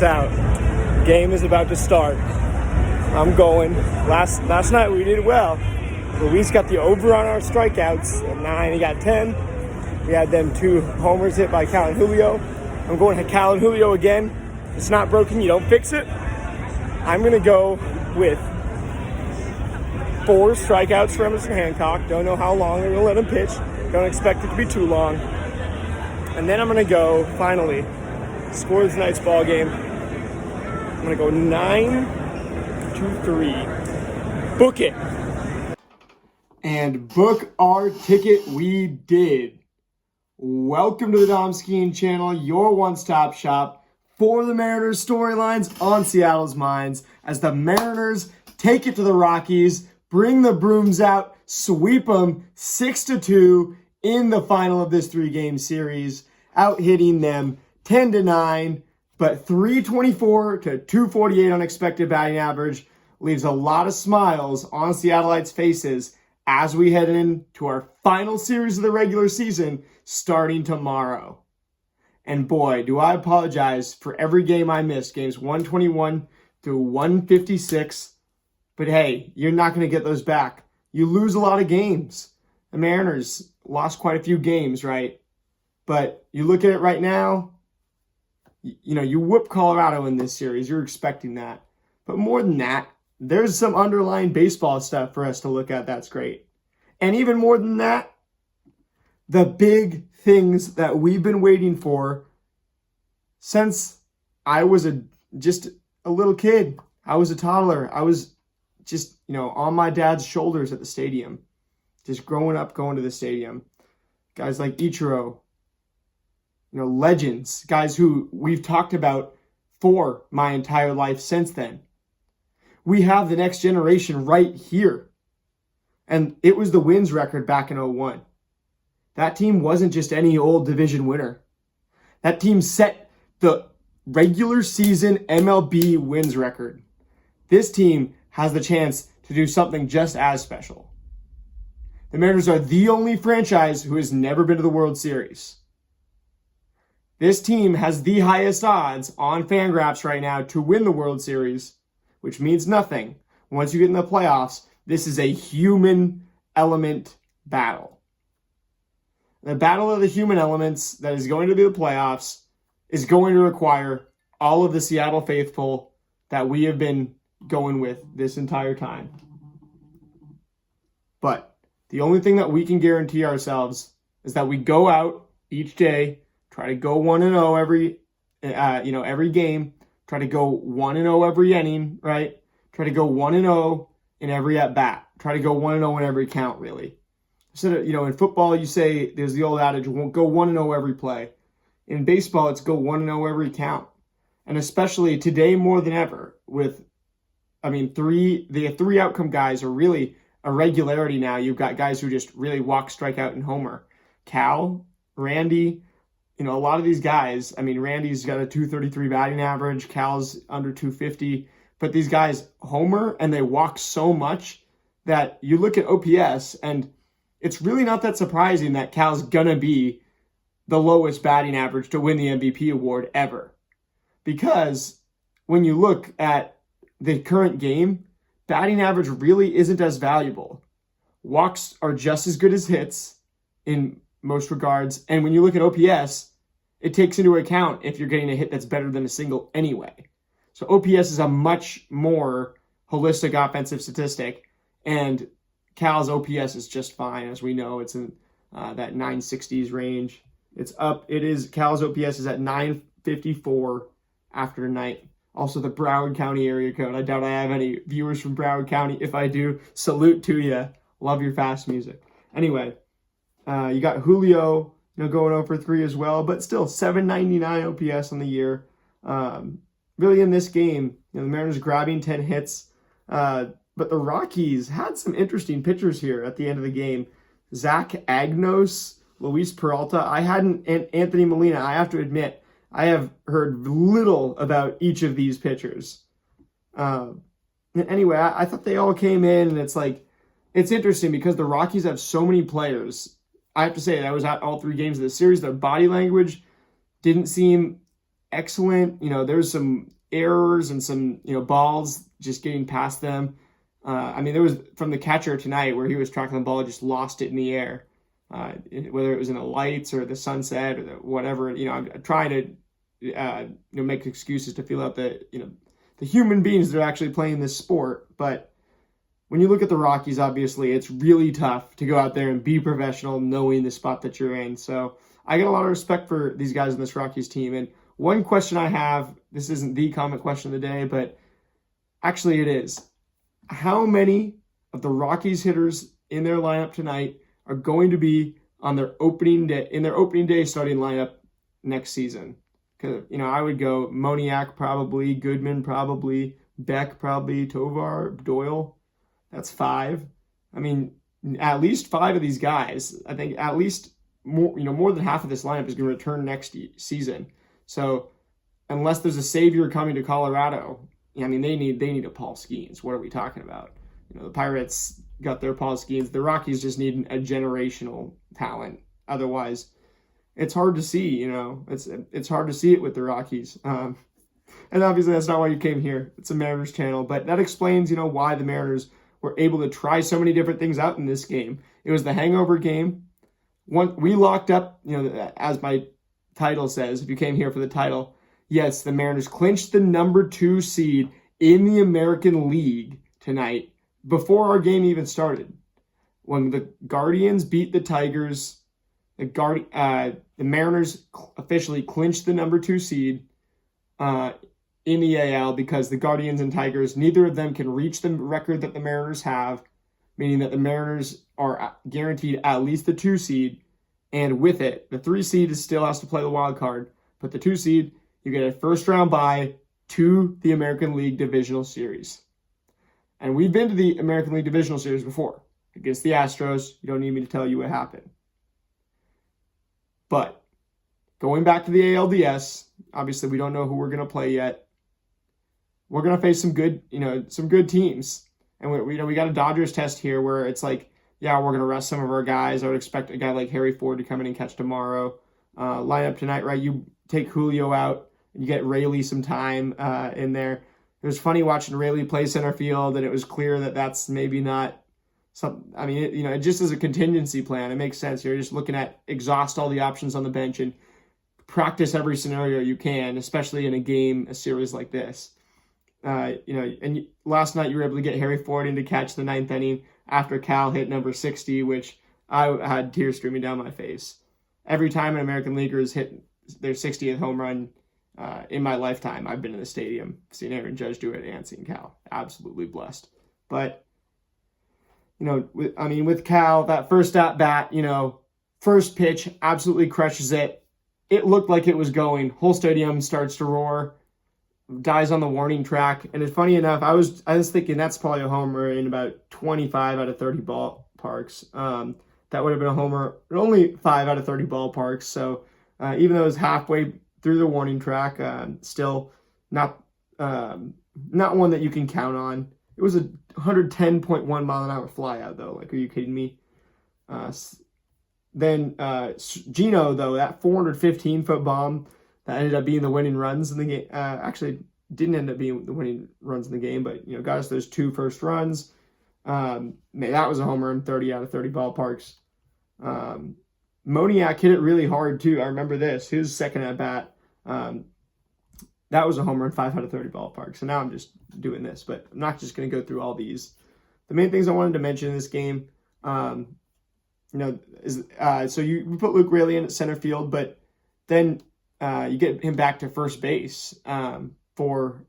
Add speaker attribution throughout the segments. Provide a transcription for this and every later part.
Speaker 1: Out. Game is about to start. I'm going. Last night we did well. Luis got the over on our strikeouts at 9. He got 10. We had them 2 homers hit by Cal and Julio. I'm going to Cal and Julio again. It's not broken. You don't fix it. I'm going to go with 4 strikeouts for Emerson Hancock. Don't know how long they're going to let him pitch. Don't expect it to be too long. And then I'm going to go, finally, score this night's ball game. I'm going to go 9-3. Book it. And book our ticket we did. Welcome to the Dom Skiing Channel, your one-stop shop for the Mariners storylines on Seattle's minds as the Mariners take it to the Rockies, bring the brooms out, sweep them 6-2 in the final of this 3-game series, out-hitting them 10-9, but 324 to 248 unexpected batting average leaves a lot of smiles on Seattleites' faces as we head into our final series of the regular season starting tomorrow. And boy, do I apologize for every game I missed, games 121 through 156. But hey, you're not going to get those back. You lose a lot of games. The Mariners lost quite a few games, right? But you look at it right now, you whoop Colorado in this series. You're expecting that. But more than that, there's some underlying baseball stuff for us to look at that's great. And even more than that, the big things that we've been waiting for since I was just a little kid. I was a toddler. I was just, on my dad's shoulders at the stadium. Just growing up, going to the stadium. Guys like Ichiro, legends, guys who we've talked about for my entire life since then. We have the next generation right here. And it was the wins record back in 2001. That team wasn't just any old division winner. That team set the regular season MLB wins record. This team has the chance to do something just as special. The Mariners are the only franchise who has never been to the World Series. This team has the highest odds on Fangraphs right now to win the World Series, which means nothing. Once you get in the playoffs, this is a human element battle. The battle of the human elements that is going to be the playoffs is going to require all of the Seattle faithful that we have been going with this entire time. But the only thing that we can guarantee ourselves is that we go out each day, try to go 1-0 every game. Try to go 1-0 every inning, right? Try to go 1-0 in every at-bat. Try to go 1-0 in every count, really. Instead of, in football, you say, there's the old adage, won't go 1-0 every play. In baseball, it's go 1-0 every count. And especially today more than ever with, the 3 outcome guys are really a regularity now. You've got guys who just really walk, strike out, and homer. Cal, Randy, a lot of these guys, Randy's got a 233 batting average, Cal's under 250, but these guys homer and they walk so much that you look at OPS and it's really not that surprising that Cal's gonna be the lowest batting average to win the MVP award ever. Because when you look at the current game, batting average really isn't as valuable. Walks are just as good as hits in most regards. And when you look at OPS, it takes into account if you're getting a hit that's better than a single anyway. So OPS is a much more holistic offensive statistic. And Cal's OPS is just fine. As we know, it's in that 960s range. It's up. Cal's OPS is at 954 after tonight. Also the Broward County area code. I doubt I have any viewers from Broward County. If I do, salute to you. Love your fast music. Anyway, you got Julio, going over 3 as well, but still 799 OPS on the year. Really in this game, the Mariners grabbing 10 hits, but the Rockies had some interesting pitchers here at the end of the game. Zach Agnos, Luis Peralta. and Anthony Molina. I have to admit, I have heard little about each of these pitchers. Anyway, I thought they all came in, and it's interesting because the Rockies have so many players. I have to say, I was at all 3 games of the series. Their body language didn't seem excellent. There's some errors and some, balls just getting past them. There was from the catcher tonight where he was tracking the ball, just lost it in the air. Whether it was in the lights or the sunset or whatever, I'm trying to make excuses to feel out the human beings that are actually playing this sport. But when you look at the Rockies, obviously it's really tough to go out there and be professional knowing the spot that you're in. So I got a lot of respect for these guys in this Rockies team. And one question I have, this isn't the comment question of the day, but actually it is. How many of the Rockies hitters in their lineup tonight are going to be on their opening day starting lineup next season? Because I would go Moniak probably, Goodman probably, Beck probably, Tovar, Doyle. That's 5. At least 5 of these guys. I think at least more than half of this lineup is going to return next season. So unless there's a savior coming to Colorado, they need a Paul Skeens. What are we talking about? The Pirates got their Paul Skeens. The Rockies just need a generational talent. Otherwise, it's hard to see. It's hard to see it with the Rockies. And obviously, that's not why you came here. It's a Mariners channel, but that explains why the Mariners were able to try so many different things out in this game. It was the hangover game. We locked up. As my title says, if you came here for the title. Yes, the Mariners clinched the number 2 seed in the American League tonight before our game even started. When the Guardians beat the Tigers, the Mariners officially clinched the number 2 seed in the AL because the Guardians and Tigers, neither of them can reach the record that the Mariners have, meaning that the Mariners are guaranteed at least the 2 seed. And with it, the 3 seed still has to play the wild card, but the 2 seed, you get a first-round bye to the American League Divisional Series. And we've been to the American League Divisional Series before. Against the Astros, you don't need me to tell you what happened. But going back to the ALDS, obviously we don't know who we're going to play yet. We're going to face some good teams. And we got a Dodgers test here where it's like, yeah, we're going to rest some of our guys. I would expect a guy like Harry Ford to come in and catch tomorrow. Lineup tonight, right? You take Julio out. You get Rayleigh some time in there. It was funny watching Rayleigh play center field, and it was clear that that's maybe not something. It just as a contingency plan, it makes sense. You're just looking at exhaust all the options on the bench and practice every scenario you can, especially in a series like this. And last night you were able to get Harry Ford in to catch the 9th inning after Cal hit number 60, which I had tears streaming down my face. Every time an American leaguer has hit their 60th home run in my lifetime, I've been in the stadium, seen Aaron Judge do it, and seen Cal. Absolutely blessed. But, with Cal, that first at-bat, first pitch, absolutely crushes it. It looked like it was going. Whole stadium starts to roar, dies on the warning track. And it's funny enough, I was thinking that's probably a homer in about 25 out of 30 ballparks. That would have been a homer in only 5 out of 30 ballparks. So even though it was halfway through the warning track, still not one that you can count on. It was a 110.1 mile an hour flyout, though. Like, are you kidding me? Then Gino, though, that 415-foot bomb that ended up being the winning runs in the game. Actually, didn't end up being the winning runs in the game, but got us those 2 first runs. That was a home run, 30 out of 30 ballparks. Moniak hit it really hard too. I remember this. His second at bat. That was a home run, 5 out of 30 ballparks. So now I'm just doing this, but I'm not just going to go through all these. The main things I wanted to mention in this game, so you put Luke Raley in at center field, but then you get him back to first base for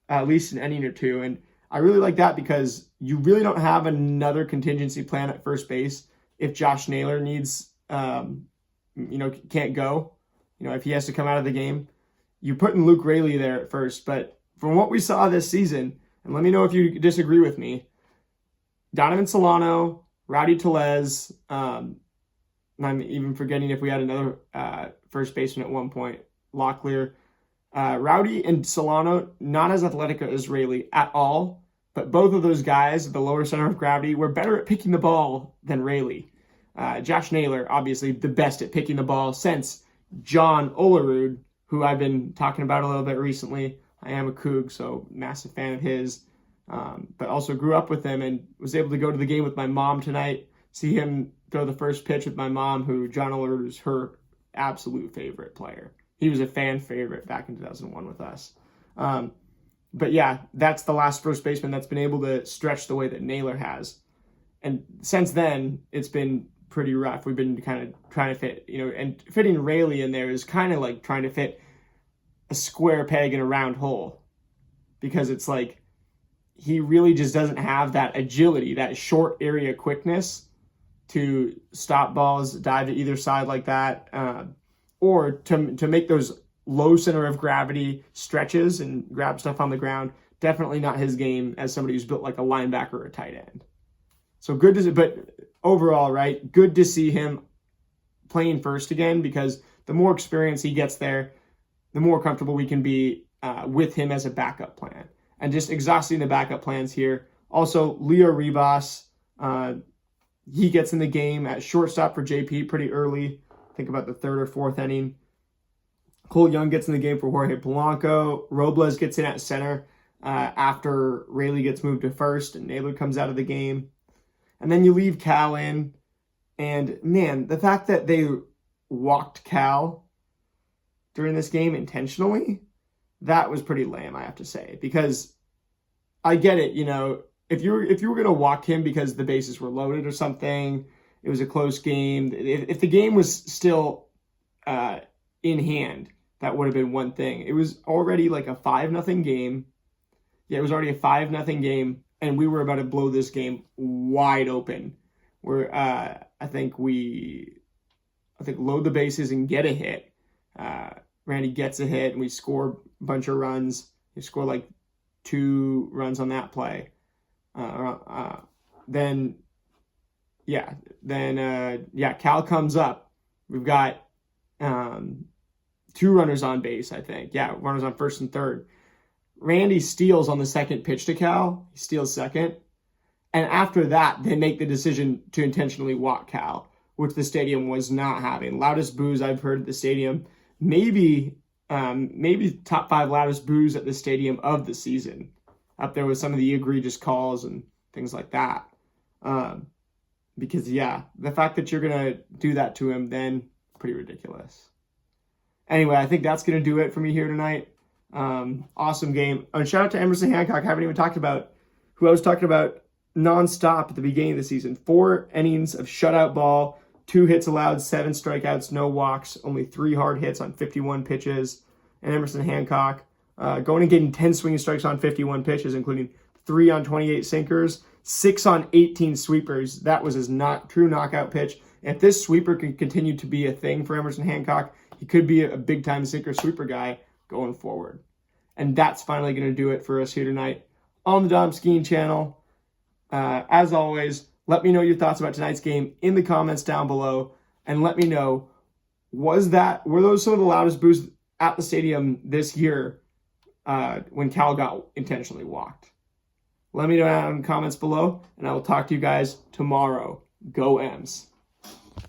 Speaker 1: at least an inning or two. And I really like that because you really don't have another contingency plan at first base if Josh Naylor needs, can't go, if he has to come out of the game. You're putting Luke Raley there at first. But from what we saw this season, and let me know if you disagree with me, Donovan Solano, Rowdy Tellez, I'm even forgetting if we had another first baseman at one point, Locklear. Rowdy and Solano, not as athletic as Raley at all, but both of those guys at the lower center of gravity were better at picking the ball than Raley. Josh Naylor, obviously the best at picking the ball since John Olerud, who I've been talking about a little bit recently. I am a Coug, so massive fan of his. But also grew up with him and was able to go to the game with my mom tonight, see him throw the first pitch with my mom, who John Allard is her absolute favorite player. He was a fan favorite back in 2001 with us. But yeah, that's the last first baseman that's been able to stretch the way that Naylor has. And since then, it's been pretty rough. We've been kind of trying to fit, and fitting Rayleigh in there is kind of like trying to fit a square peg in a round hole, because it's like he really just doesn't have that agility, that short area quickness to stop balls, dive to either side like that, or to make those low center of gravity stretches and grab stuff on the ground. Definitely not his game as somebody who's built like a linebacker or a tight end. So good to see, but overall, right, good to see him playing first again, because the more experience he gets there, the more comfortable we can be with him as a backup plan. And just exhausting the backup plans here. Also, Leo Ribas, he gets in the game at shortstop for JP pretty early. Think about the third or fourth inning. Cole Young gets in the game for Jorge Polanco. Robles gets in at center after Rayleigh gets moved to first and Naylor comes out of the game. And then you leave Cal in. And man, the fact that they walked Cal during this game intentionally, that was pretty lame, I have to say. Because I get it, if you were going to walk him because the bases were loaded or something, it was a close game. If the game was still in hand, that would have been one thing. It was already like a 5-0 game. Yeah, it was already a 5-0 game, and we were about to blow this game wide open. Where I think load the bases and get a hit. Randy gets a hit, and we score a bunch of runs. We score like 2 runs on that play. Then Cal comes up. We've got 2 runners on base, I think. Yeah, runners on first and third. Randy steals on the second pitch to Cal. He steals second. And after that, they make the decision to intentionally walk Cal, which the stadium was not having. Loudest boos I've heard at the stadium. Maybe top 5 loudest boos at the stadium of the season. Up there with some of the egregious calls and things like that. Because, the fact that you're going to do that to him, then pretty ridiculous. Anyway, I think that's going to do it for me here tonight. Awesome game. And shout out to Emerson Hancock. I haven't even talked about who I was talking about nonstop at the beginning of the season. 4 innings of shutout ball, 2 hits allowed, 7 strikeouts, no walks, only 3 hard hits on 51 pitches. And Emerson Hancock going and getting 10 swinging strikes on 51 pitches, including 3 on 28 sinkers, 6 on 18 sweepers. That was his true knockout pitch. If this sweeper can continue to be a thing for Emerson Hancock, he could be a big-time sinker sweeper guy going forward. And that's finally going to do it for us here tonight on the Dom Skiing channel. As always, let me know your thoughts about tonight's game in the comments down below. And let me know, were those some of the loudest boos at the stadium this year when Cal got intentionally walked? Let me know down in the comments below, and I will talk to you guys tomorrow. Go Ems.